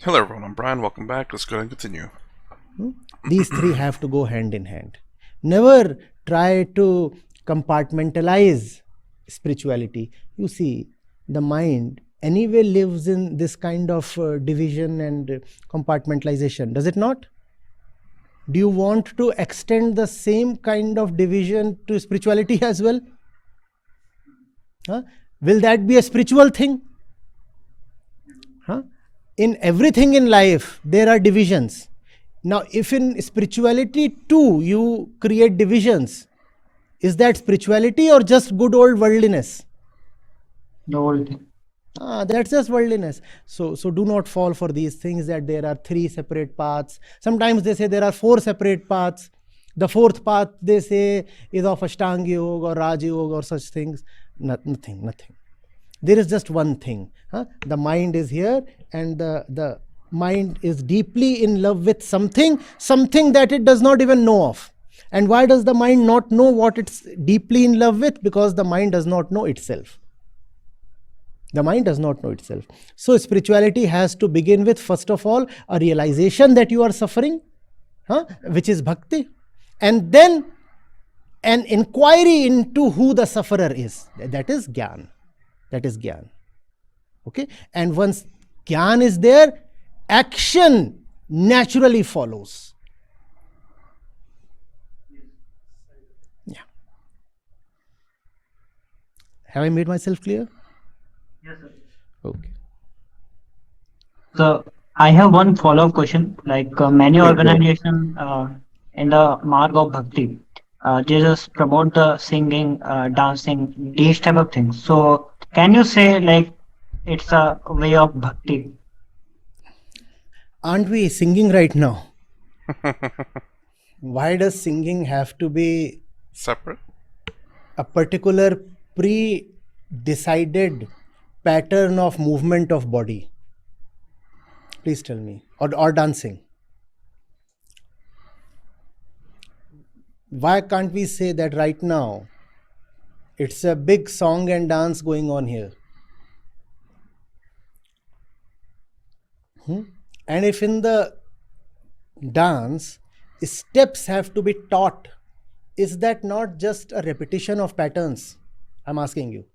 Hello everyone, I'm Brian, welcome back. Let's go ahead and continue. These three have to go hand in hand. Never try to compartmentalize spirituality. You see, the mind anyway lives in this kind of division and compartmentalization, does it not? Do you want to extend the same kind of division to spirituality as well? Will that be a spiritual thing? In everything in life, there are divisions. Now, if in spirituality too you create divisions, is that spirituality or just good old worldliness? The whole thing. That's just worldliness. So do not fall for these things that there are three separate paths. Sometimes they say there are four separate paths. The fourth path, they say, is of Ashtanga Yoga or Raj Yoga or such things. Nothing. There is just one thing. The mind is here, and the mind is deeply in love with something that it does not even know of. And why does the mind not know what it's deeply in love with? Because the mind does not know itself. The mind does not know itself. So spirituality has to begin with, first of all, a realization that you are suffering, which is bhakti. And then an inquiry into who the sufferer is. That is Gyaan. Okay? And once Gyaan is there, action naturally follows. Yeah. Have I made myself clear? Yes, sir. Okay. So I have one follow-up question. Like many organizations in the mark of bhakti, they just promote the singing, dancing, these type of things. So can you say like it's a way of bhakti? Aren't we singing right now? Why does singing have to be Separate? a particular pre-decided pattern of movement of body? Please tell me. Or dancing. Why can't we say that right now it's a big song and dance going on here? And if in the dance steps have to be taught, is that not just a repetition of patterns? I'm asking you.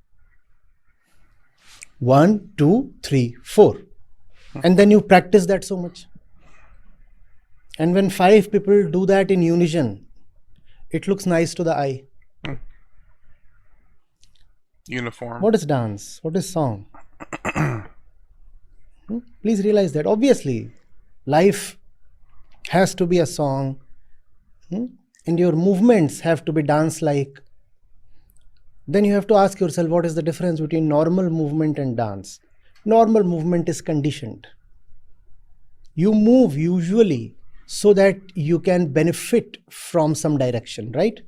1, 2, 3, 4. And then you practice that so much. And when 5 people do that in unison, it looks nice to the eye. Uniform. What is dance? What is song? Please realize that. Obviously, life has to be a song, and your movements have to be dance-like. Then you have to ask yourself, what is the difference between normal movement and dance? Normal movement is conditioned. You move usually so that you can benefit from some direction, right?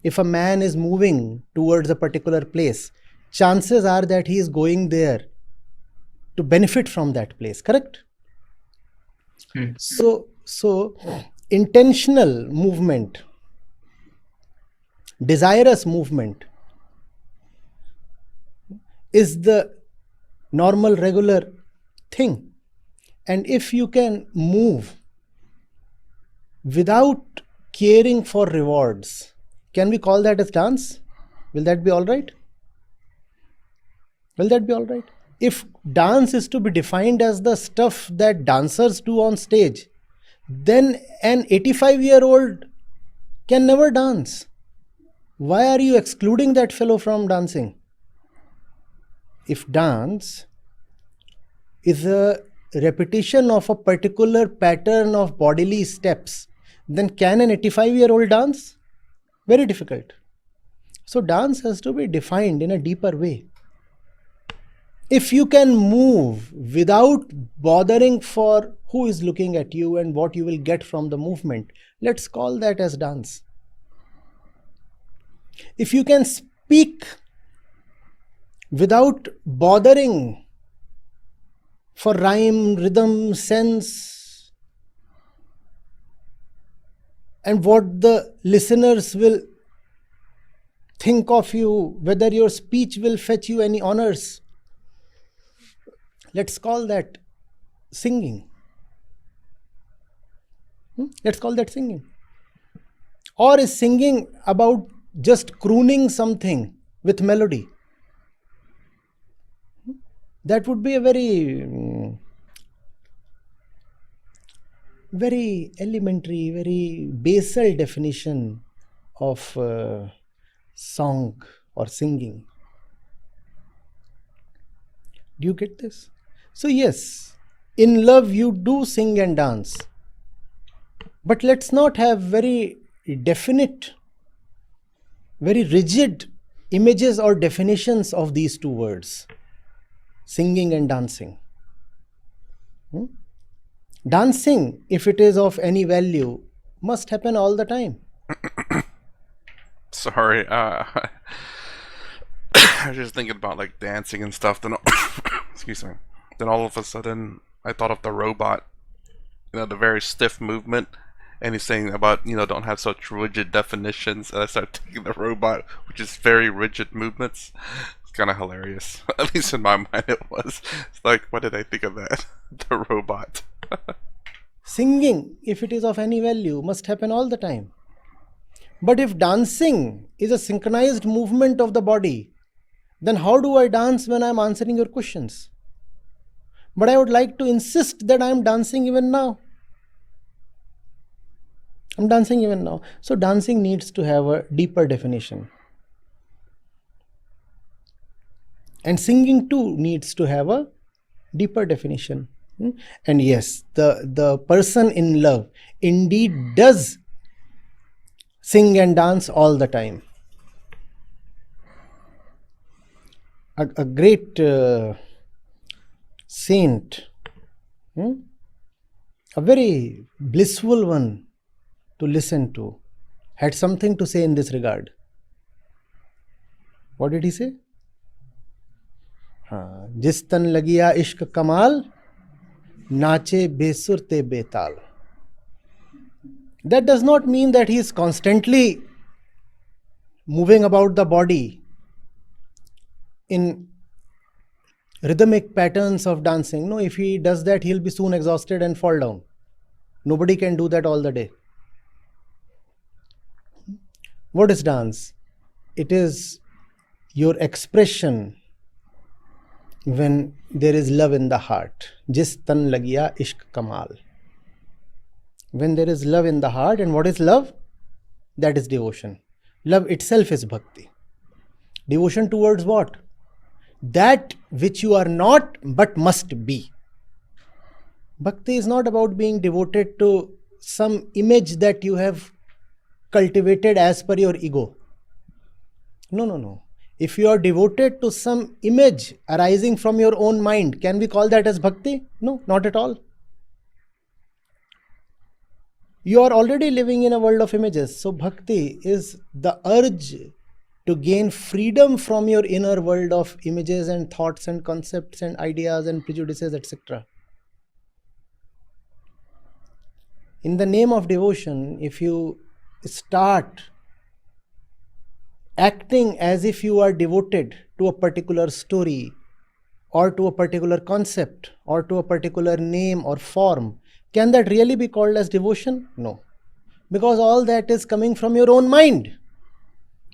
If a man is moving towards a particular place, chances are that he is going there to benefit from that place, correct? So intentional movement, desirous movement is the normal, regular thing. And if you can move without caring for rewards, can we call that as dance? Will that be all right? If dance is to be defined as the stuff that dancers do on stage, then an 85-year-old can never dance. Why are you excluding that fellow from dancing? If dance is a repetition of a particular pattern of bodily steps, then can an 85-year-old dance? Very difficult. So dance has to be defined in a deeper way. If you can move without bothering for who is looking at you and what you will get from the movement, let's call that as dance. If you can speak without bothering for rhyme, rhythm, sense, and what the listeners will think of you, whether your speech will fetch you any honors, let's call that singing. Let's call that singing. Or is singing about just crooning something with melody? That would be a very elementary, very basal definition of song or singing. Do you get this? So yes, in love you do sing and dance. But let's not have very definite, very rigid images or definitions of these two words, singing and dancing. Dancing, if it is of any value, must happen all the time. Sorry, I was just thinking about like dancing and stuff. Then, excuse me. Then all of a sudden, I thought of the robot. The very stiff movement, and he's saying about don't have such rigid definitions. And I started thinking the robot, which is very rigid movements. It's kind of hilarious. At least in my mind, it was. It's like, what did I think of that? The robot. Singing, if it is of any value, must happen all the time. But if dancing is a synchronized movement of the body, then how do I dance when I am answering your questions? But I would like to insist that I am dancing even now. I'm dancing even now. So dancing needs to have a deeper definition. And singing too needs to have a deeper definition. And yes, the person in love indeed does sing and dance all the time. A great saint, a very blissful one to listen to, had something to say in this regard. What did he say? जिस तन लगिया इश्क कमाल नाचे बेसुर ते बेताल. That does not mean that he is constantly moving about the body in rhythmic patterns of dancing. No, if he does that, he'll be soon exhausted and fall down. Nobody can do that all the day. What is dance? It is your expression when there is love in the heart. Jis tan lagiya ishq kamal. When there is love in the heart, and what is love? That is devotion. Love itself is bhakti. Devotion towards what? That which you are not but must be. Bhakti is not about being devoted to some image that you have cultivated as per your ego. No. If you are devoted to some image arising from your own mind, can we call that as bhakti? No, not at all. You are already living in a world of images. So bhakti is the urge to gain freedom from your inner world of images and thoughts and concepts and ideas and prejudices, etc. In the name of devotion, if you start acting as if you are devoted to a particular story or to a particular concept or to a particular name or form, can that really be called as devotion? No. Because all that is coming from your own mind.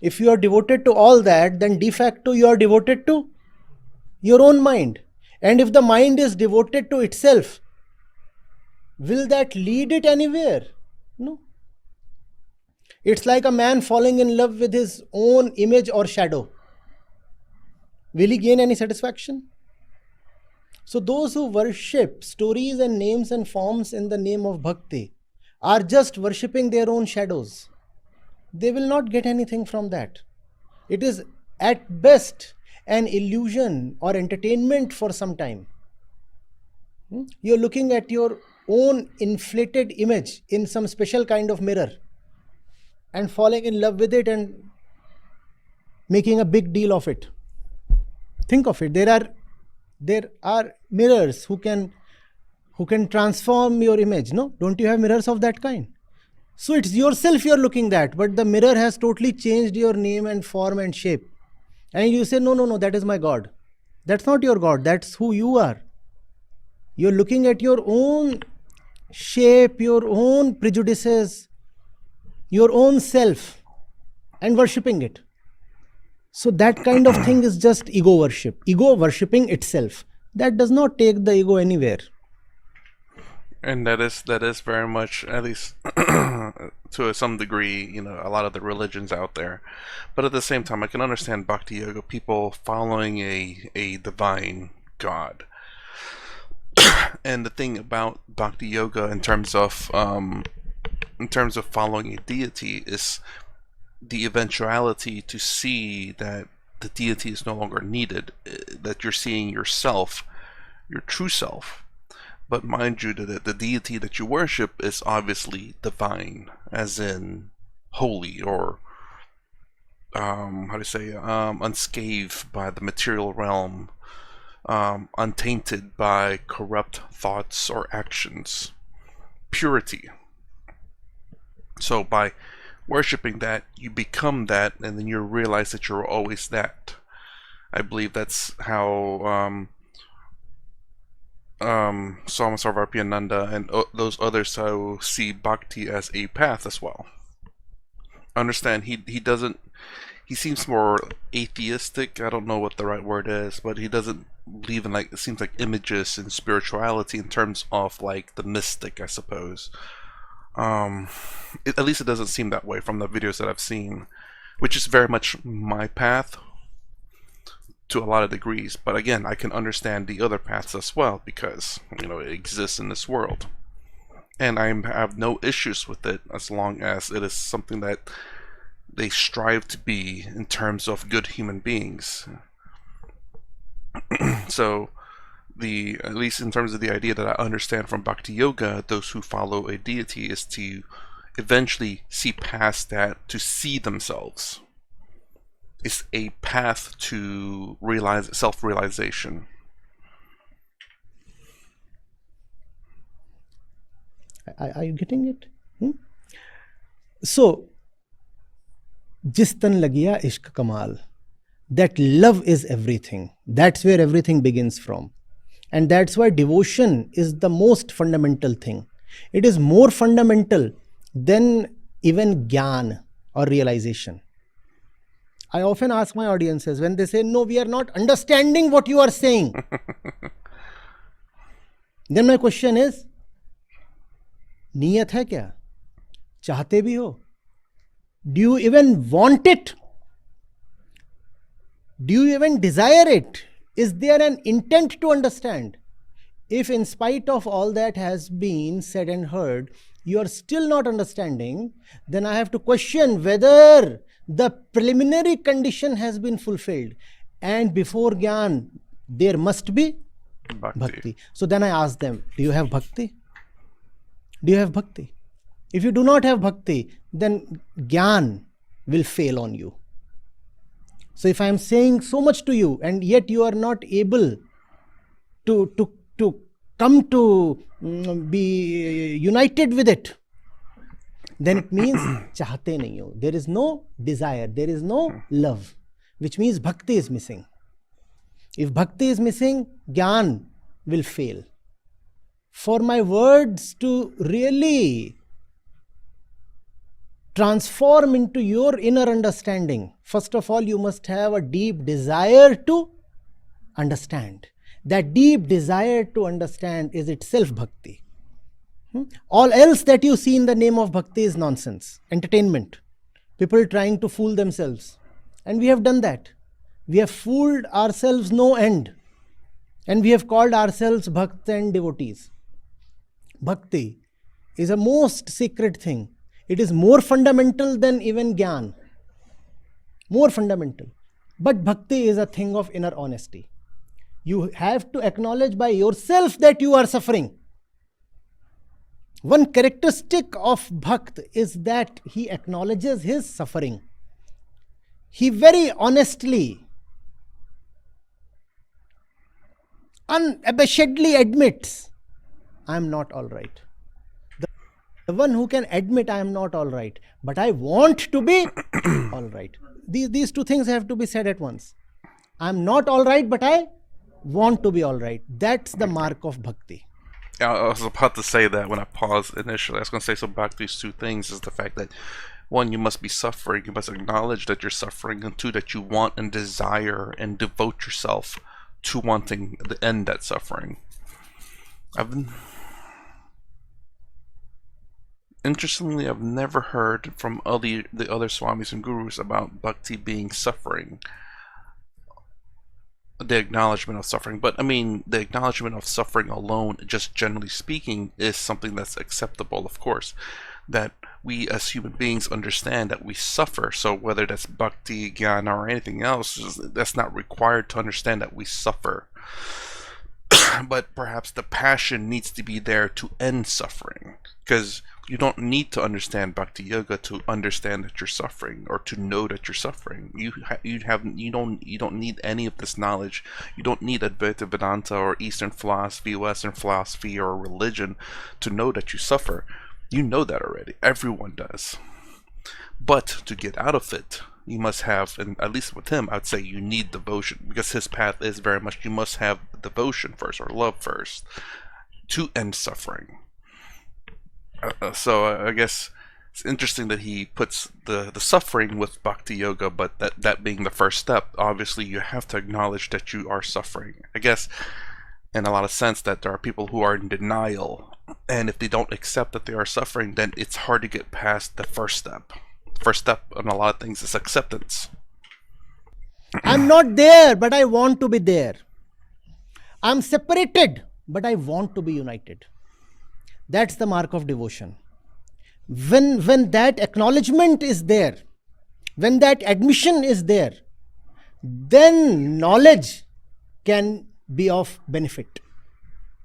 If you are devoted to all that, then de facto you are devoted to your own mind. And if the mind is devoted to itself, will that lead it anywhere? No. It's like a man falling in love with his own image or shadow. Will he gain any satisfaction? So those who worship stories and names and forms in the name of bhakti are just worshipping their own shadows. They will not get anything from that. It is at best an illusion or entertainment for some time. You're looking at your own inflated image in some special kind of mirror and falling in love with it and making a big deal of it. Think of it. There are mirrors who can transform your image. No? Don't you have mirrors of that kind? So it's yourself you're looking at, but the mirror has totally changed your name and form and shape. And you say, no, that is my God. That's not your God. That's who you are. You're looking at your own shape your own prejudices, your own self, and worshipping it. So that kind of thing is just ego worship, ego worshipping itself. That does not take the ego anywhere. And that is very much, at least to some degree, a lot of the religions out there. But at the same time, I can understand Bhakti Yoga, people following a divine God. And the thing about Bhakti Yoga in terms of following a deity is the eventuality to see that the deity is no longer needed, that you're seeing yourself, your true self. But mind you, that the deity that you worship is obviously divine, as in holy, or unscathed by the material realm, untainted by corrupt thoughts or actions, purity. So by worshipping that, you become that, and then you realize that you're always that. I believe that's how Swami Sarvapyananda and those others who see Bhakti as a path as well. Understand, he doesn't, he seems more atheistic, I don't know what the right word is, but he doesn't believe in, like, it seems like images and spirituality in terms of like the mystic, I suppose. At least it doesn't seem that way from the videos that I've seen, which is very much my path to a lot of degrees. But again, I can understand the other paths as well, because it exists in this world, and I have no issues with it as long as it is something that they strive to be in terms of good human beings. So at least in terms of the idea that I understand from Bhakti Yoga, those who follow a deity is to eventually see past that, to see themselves. It's a path to self-realization. Are you getting it? So, jis tan lagiya ishq kamal, that love is everything. That's where everything begins from. And that's why devotion is the most fundamental thing. It is more fundamental than even Gyaan or realization. I often ask my audiences when they say, no, we are not understanding what you are saying. Then my question is, niyat hai kya? Chahte bhi ho? Do you even want it? Do you even desire it? Is there an intent to understand? If in spite of all that has been said and heard, you are still not understanding, then I have to question whether the preliminary condition has been fulfilled. And before Gyaan, there must be Bhakti. So then I ask them, do you have Bhakti? Do you have Bhakti? If you do not have Bhakti, then Gyaan will fail on you. So if I am saying so much to you and yet you are not able to come to be united with it, then it means chahte nahi ho. There is no desire, there is no love, which means Bhakti is missing. If Bhakti is missing, Gyaan will fail. For my words to really transform into your inner understanding, first of all, you must have a deep desire to understand. That deep desire to understand is itself Bhakti. All else that you see in the name of Bhakti is nonsense, entertainment. People trying to fool themselves. And we have done that. We have fooled ourselves no end. And we have called ourselves Bhakts and devotees. Bhakti is a most sacred thing. It is more fundamental than even Gyaan. More fundamental. But Bhakti is a thing of inner honesty. You have to acknowledge by yourself that you are suffering. One characteristic of Bhakt is that he acknowledges his suffering. He very honestly, unabashedly admits, I am not all right. The one who can admit I am not all right, but I want to be all right. These two things have to be said at once. I am not all right, but I want to be all right. That's the mark of Bhakti. I was about to say that when I paused initially. I was going to say, so back to these two things is the fact that, one, you must be suffering. You must acknowledge that you're suffering. And two, that you want and desire and devote yourself to wanting to end that suffering. Interestingly, I've never heard from the other swamis and gurus about bhakti being suffering. The acknowledgement of suffering. But I mean, the acknowledgement of suffering alone, just generally speaking, is something that's acceptable, of course. That we as human beings understand that we suffer. So whether that's bhakti, gyaan, or anything else, that's not required to understand that we suffer. But perhaps the passion needs to be there to end suffering, because you don't need to understand bhakti yoga to understand that you're suffering, or to know that you're suffering. You don't need any of this knowledge. You don't need Advaita Vedanta or Eastern philosophy, Western philosophy, or religion to know that you suffer. You know that already. Everyone does. But to get out of it, you must have, and at least with him, I'd say you need devotion, because his path is very much you must have devotion first, or love first, to end suffering. So I guess it's interesting that he puts the suffering with bhakti yoga, but that being the first step, obviously you have to acknowledge that you are suffering. I guess in a lot of sense that there are people who are in denial, and if they don't accept that they are suffering, then it's hard to get past the first step. The first step on a lot of things is acceptance. I'm not there, but I want to be there. I'm separated, but I want to be united. That's the mark of devotion. When that acknowledgement is there, when that admission is there, then knowledge can be of benefit.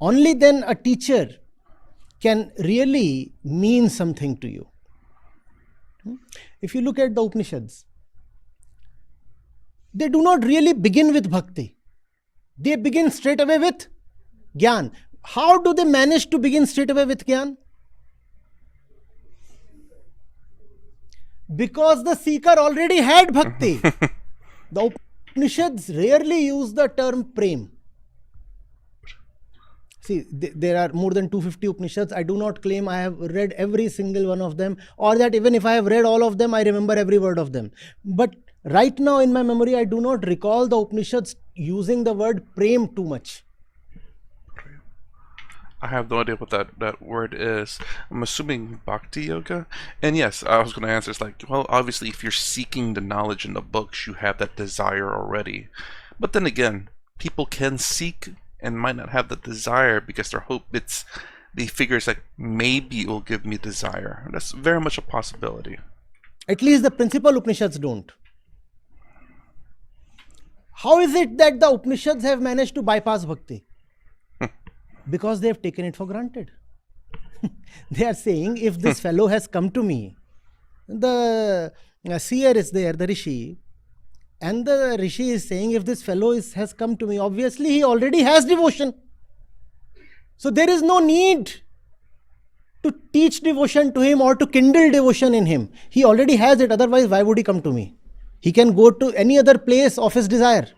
Only then a teacher can really mean something to you. If you look at the Upanishads, they do not really begin with bhakti. They begin straight away with Gyaan. How do they manage to begin straight away with Gyaan? Because the seeker already had bhakti. The Upanishads rarely use the term prem. See, there are more than 250 Upanishads. I do not claim I have read every single one of them, or that even if I have read all of them, I remember every word of them. But right now in my memory, I do not recall the Upanishads using the word prem too much. I have no idea what that word is. I'm assuming bhakti yoga. And yes, I was going to answer, it's like, well, obviously if you're seeking the knowledge in the books, you have that desire already. But then again, people can seek and might not have the desire because they figures like maybe it will give me desire. That's very much a possibility. At least the principal Upanishads don't. How is it that the Upanishads have managed to bypass bhakti? Because they have taken it for granted. They are saying, if this fellow has come to me, the seer is there, the rishi, and the rishi is saying, if this fellow has come to me, obviously he already has devotion. So there is no need to teach devotion to him or to kindle devotion in him. He already has it, otherwise why would he come to me? He can go to any other place of his desire.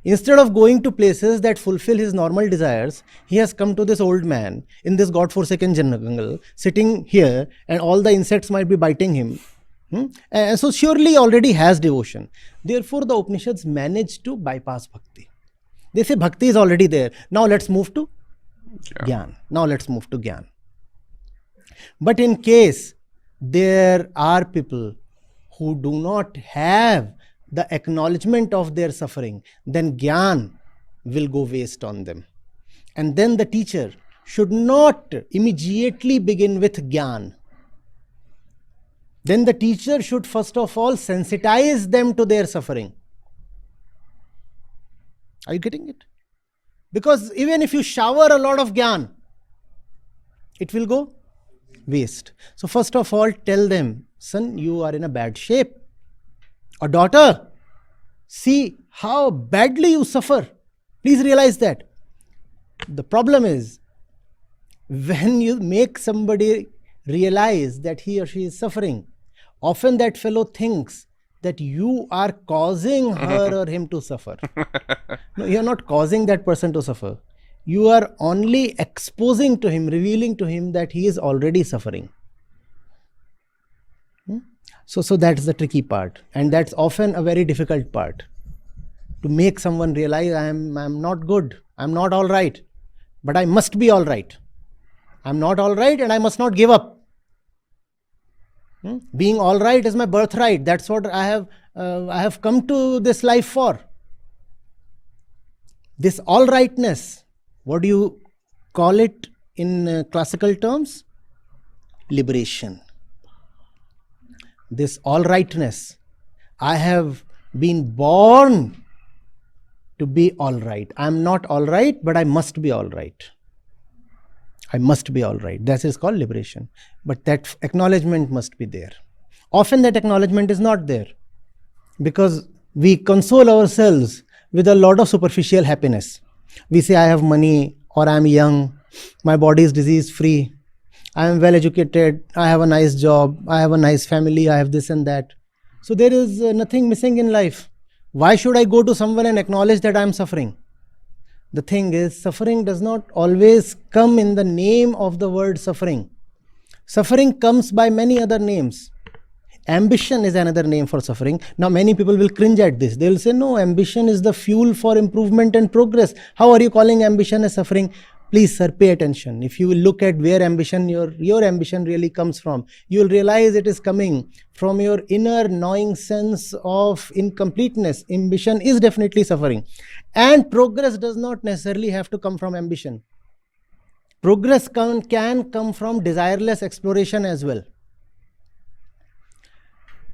Instead of going to places that fulfill his normal desires, he has come to this old man in this God-forsaken jungle, sitting here, and all the insects might be biting him. And so surely he already has devotion. Therefore, the Upanishads manage to bypass bhakti. They say bhakti is already there. Now let's move to Gyaan. Now let's move to Gyaan. But in case there are people who do not have the acknowledgement of their suffering, then Gyaan will go waste on them. And then the teacher should not immediately begin with Gyaan. Then the teacher should first of all sensitize them to their suffering. Are you getting it? Because even if you shower a lot of Gyaan, it will go waste. So first of all, tell them, son, you are in a bad shape. Or daughter, see how badly you suffer. Please realize that. The problem is, when you make somebody realize that he or she is suffering, often that fellow thinks that you are causing her or him to suffer. No, you are not causing that person to suffer. you are only exposing to him, revealing to him that he is already suffering. So that's the tricky part, and that's often a very difficult part, to make someone realize I'm not good, I'm not all right, but I must be all right. I'm not all right and I must not give up. Being all right is my birthright. That's what I have come to this life for. This all rightness, what do you call it in classical terms? Liberation. This all rightness, I have been born to be all right. I'm not all right, but I must be all right. I must be all right. That is called liberation. But that acknowledgement must be there. Often that acknowledgement is not there, because we console ourselves with a lot of superficial happiness. We say, I have money, or I am young, my body is disease free, I am well educated, I have a nice job, I have a nice family, I have this and that. So there is nothing missing in life. Why should I go to someone and acknowledge that I am suffering? The thing is, suffering does not always come in the name of the word suffering. Suffering comes by many other names. Ambition is another name for suffering. Now many people will cringe at this. They will say, no, ambition is the fuel for improvement and progress. How are you calling ambition as suffering? Please, sir, pay attention. If you will look at where ambition, your ambition really comes from, you will realize it is coming from your inner gnawing sense of incompleteness. Ambition is definitely suffering. And progress does not necessarily have to come from ambition. Progress can come from desireless exploration as well.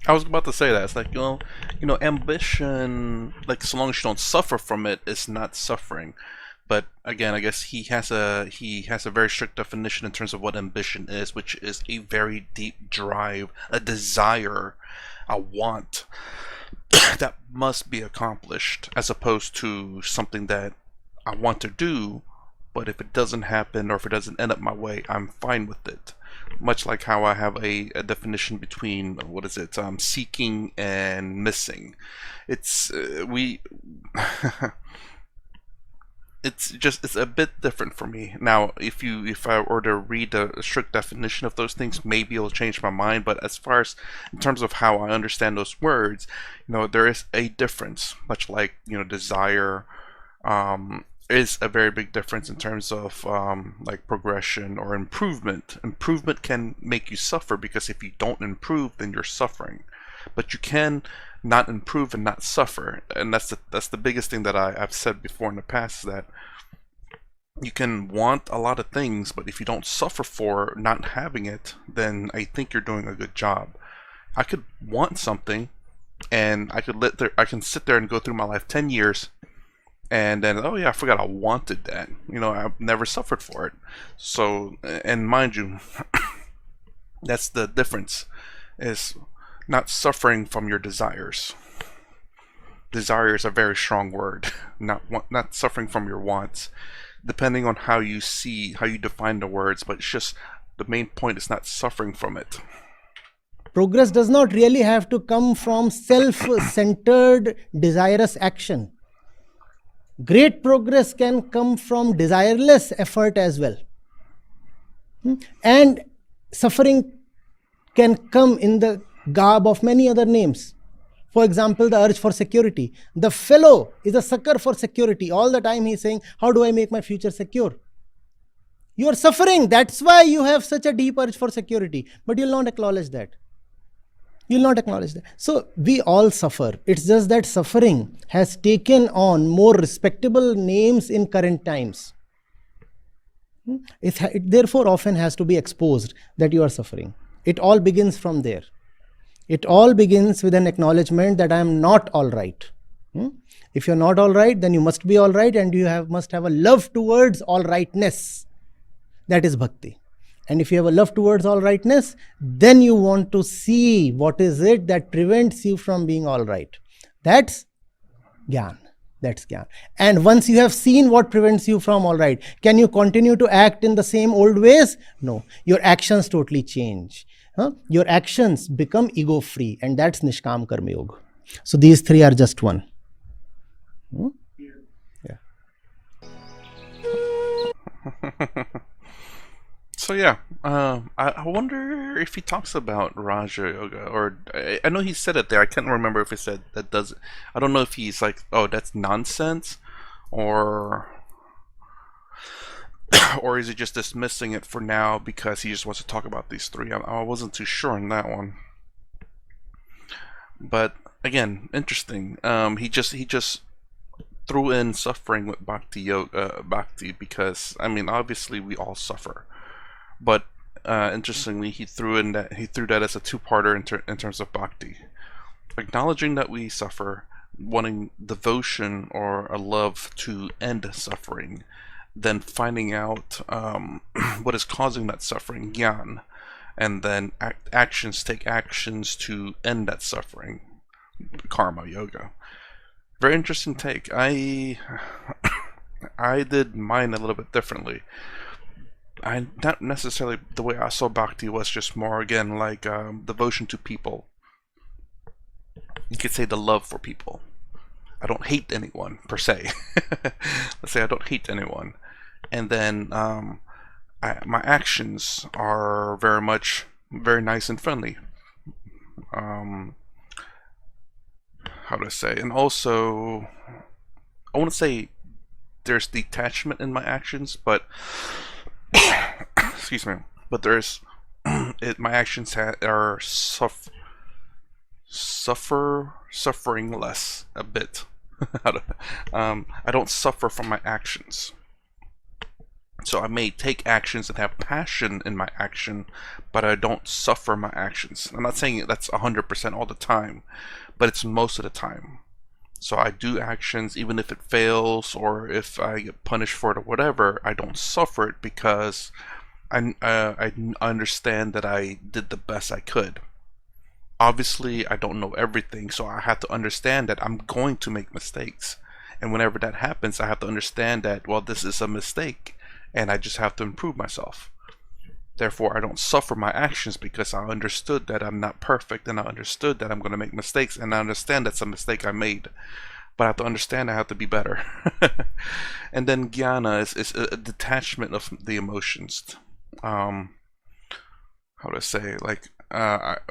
I was about to say that. It's like, ambition, like, so long as you don't suffer from it, is not suffering. But again, I guess he has a very strict definition in terms of what ambition is, which is a very deep drive, a desire, a want that must be accomplished, as opposed to something that I want to do, but if it doesn't happen or if it doesn't end up my way, I'm fine with it. Much like how I have a definition between, seeking and missing. It's it's a bit different for me. Now, if I were to read a strict definition of those things, maybe it'll change my mind. But as far as in terms of how I understand those words, there is a difference. Much like desire is a very big difference in terms of like progression or improvement. Improvement can make you suffer, because if you don't improve, then you're suffering. But you can not improve and not suffer, and that's the biggest thing that I've said before in the past, is that you can want a lot of things, but if you don't suffer for not having it, then I think you're doing a good job. I could want something, and I can sit there and go through my life 10 years, and then, oh yeah, I forgot I wanted that. I've never suffered for it. So, and mind you, that's the difference, is not suffering from your desires. Desire is a very strong word. Not suffering from your wants, depending on how you define the words. But it's just, the main point is not suffering from it. Progress does not really have to come from self-centered, desirous action. Great progress can come from desireless effort as well. And suffering can come in the garb of many other names. For example, the urge for security. The fellow is a sucker for security. All the time he's saying, how do I make my future secure? You are suffering. That's why you have such a deep urge for security. But you'll not acknowledge that. You'll not acknowledge that. So we all suffer. It's just that suffering has taken on more respectable names in current times. It therefore often has to be exposed that you are suffering. It all begins from there. It all begins with an acknowledgement that I am not all right. If you're not all right, then you must be all right, and you must have a love towards all rightness. That is bhakti. And if you have a love towards all rightness, then you want to see what is it that prevents you from being all right. That's Gyaan. That's Gyaan. And once you have seen what prevents you from all right, can you continue to act in the same old ways? No. Your actions totally change. Your actions become ego-free, and that's Nishkam Karma Yoga. So these three are just one. Yeah. So yeah, I wonder if he talks about Raja Yoga, or I know he said it there. I can't remember if he said that does. I don't know if he's like, oh, that's nonsense, or or is he just dismissing it for now because he just wants to talk about these three? I wasn't too sure on that one. But again, interesting. He just threw in suffering with bhakti because I mean obviously we all suffer, but interestingly he threw that as a two-parter in terms of bhakti, acknowledging that we suffer, wanting devotion or a love to end suffering, then finding out what is causing that suffering, Gyaan, and then take actions to end that suffering, karma yoga. Very interesting take. I did mine a little bit differently. I not necessarily the way I saw bhakti was just more again like devotion to people. You could say the love for people. I don't hate anyone per se. Let's say I don't hate anyone, and then my actions are very nice and friendly. How to say, and also I want to say there's detachment in my actions, but excuse me, but there's my actions are suffering less a bit. I don't suffer from my actions. So I may take actions and have passion in my action, but I don't suffer my actions. I'm not saying that's 100% all the time, but it's most of the time. So I do actions even if it fails or if I get punished for it or whatever, I don't suffer it because I understand that I did the best I could. Obviously, I don't know everything, so I have to understand that I'm going to make mistakes. And whenever that happens, I have to understand that, well, this is a mistake, and I just have to improve myself. Therefore, I don't suffer my actions because I understood that I'm not perfect, and I understood that I'm going to make mistakes, and I understand that's a mistake I made. But I have to understand I have to be better. And then Gyana is a detachment of the emotions. How to say, like,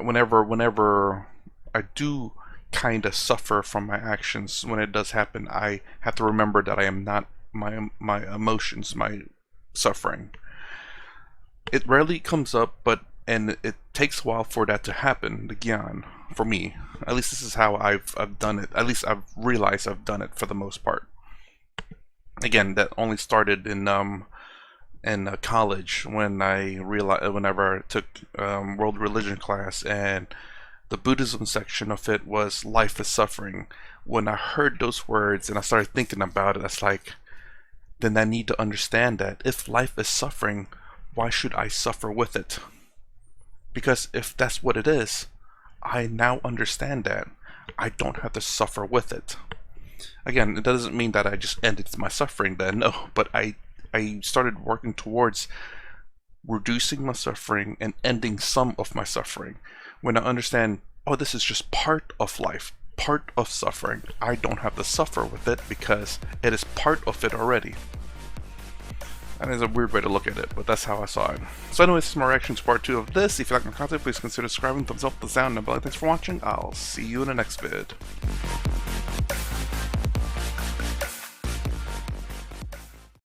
whenever I do kind of suffer from my actions, when it does happen, I have to remember that I am not my emotions, my suffering. It rarely comes up, and it takes a while for that to happen, the Gyaan, for me. At least this is how I've done it. At least I've realized I've done it for the most part. Again, that only started in college when I realized whenever I took world religion class, and the Buddhism section of it was life is suffering. When I heard those words and I started thinking about it, that's like, then I need to understand that if life is suffering, why should I suffer with it? Because if that's what it is, I now understand that I don't have to suffer with it. Again, it doesn't mean that I just ended my suffering then, no, but I started working towards reducing my suffering and ending some of my suffering. When I understand, oh, this is just part of life, part of suffering, I don't have to suffer with it because it is part of it already. That is a weird way to look at it, but that's how I saw it. So anyways, this is my reaction to part 2 of this. If you like my content, please consider subscribing, thumbs up, the sound, and bell. Thanks for watching. I'll see you in the next vid.